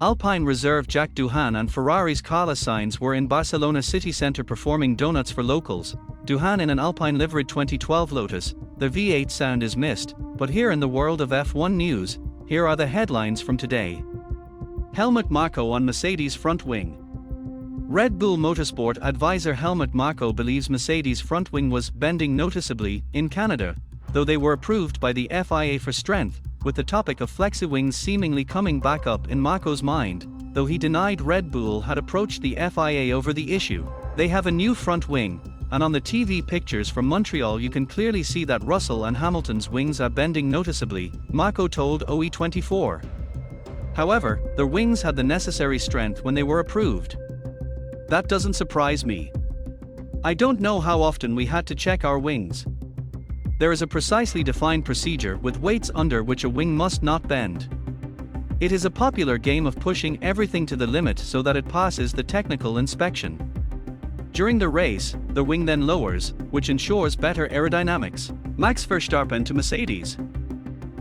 Alpine reserve Jack Doohan and Ferrari's Carlos Sainz were in Barcelona city centre performing donuts for locals. Doohan in an Alpine liveried 2012 Lotus. The V8 sound is missed, but here in the world of F1 news, here are the headlines from today. Helmut Marko on Mercedes front wing. Red Bull Motorsport advisor Helmut Marko believes Mercedes front wing was bending noticeably in Canada, though they were approved by the FIA for strength, with the topic of flexi wings seemingly coming back up in Marko's mind, though he denied Red Bull had approached the FIA over the issue. They have a new front wing, and on the TV pictures from Montreal you can clearly see that Russell and Hamilton's wings are bending noticeably, Marko told OE24. However, their wings had the necessary strength when they were approved. That doesn't surprise me. I don't know how often we had to check our wings. There is a precisely defined procedure with weights under which a wing must not bend. It is a popular game of pushing everything to the limit so that it passes the technical inspection. During the race, the wing then lowers, which ensures better aerodynamics. Max Verstappen to Mercedes.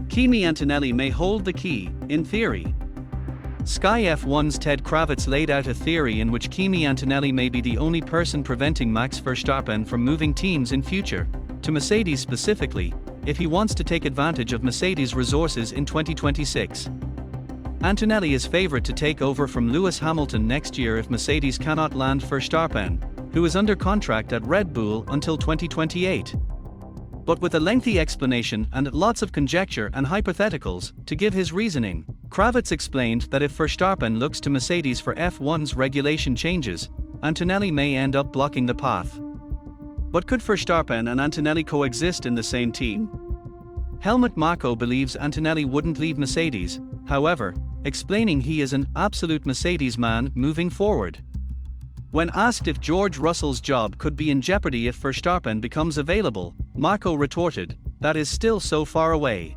Kimi Antonelli may hold the key, in theory. Sky F1's Ted Kravitz laid out a theory in which Kimi Antonelli may be the only person preventing Max Verstappen from moving teams in future, to Mercedes specifically, if he wants to take advantage of Mercedes' resources in 2026. Antonelli is favored to take over from Lewis Hamilton next year if Mercedes cannot land Verstappen, who is under contract at Red Bull until 2028. But with a lengthy explanation and lots of conjecture and hypotheticals to give his reasoning, Kravitz explained that if Verstappen looks to Mercedes for F1's regulation changes, Antonelli may end up blocking the path. But could Verstappen and Antonelli coexist in the same team? Helmut Marko believes Antonelli wouldn't leave Mercedes, however, explaining he is an absolute Mercedes man moving forward. When asked if George Russell's job could be in jeopardy if Verstappen becomes available, Marko retorted, "That is still so far away.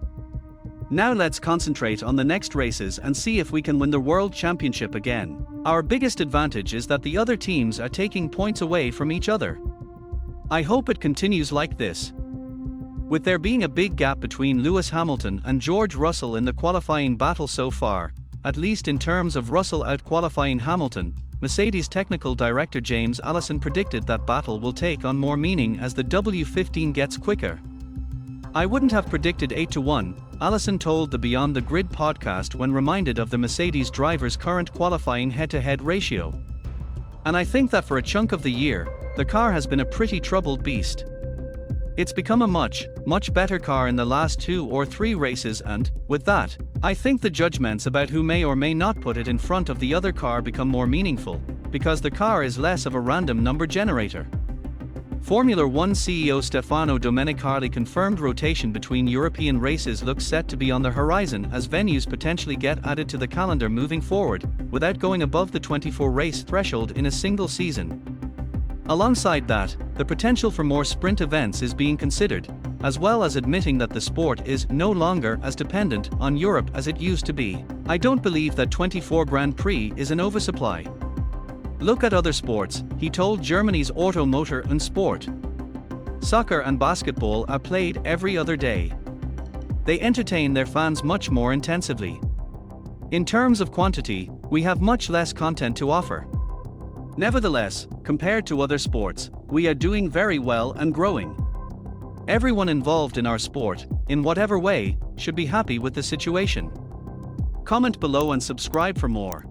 Now let's concentrate on the next races and see if we can win the World Championship again. Our biggest advantage is that the other teams are taking points away from each other. I hope it continues like this." With there being a big gap between Lewis Hamilton and George Russell in the qualifying battle so far, at least in terms of Russell out-qualifying Hamilton, Mercedes technical director James Allison predicted that battle will take on more meaning as the W15 gets quicker. "I wouldn't have predicted 8-1, Allison told the Beyond the Grid podcast when reminded of the Mercedes driver's current qualifying head-to-head ratio. "And I think that for a chunk of the year, the car has been a pretty troubled beast. It's become a much better car in the last 2 or 3 races and, with that, I think the judgments about who may or may not put it in front of the other car become more meaningful, because the car is less of a random number generator." Formula One CEO Stefano Domenicali confirmed rotation between European races looks set to be on the horizon as venues potentially get added to the calendar moving forward, without going above the 24-race threshold in a single season. Alongside that, the potential for more sprint events is being considered, as well as admitting that the sport is no longer as dependent on Europe as it used to be. "I don't believe that 24 Grand Prix is an oversupply. Look at other sports," he told Germany's Auto Motor and Sport. "Soccer and basketball are played every other day. They entertain their fans much more intensively. In terms of quantity, we have much less content to offer. Nevertheless, compared to other sports, we are doing very well and growing. Everyone involved in our sport, in whatever way, should be happy with the situation." Comment below and subscribe for more.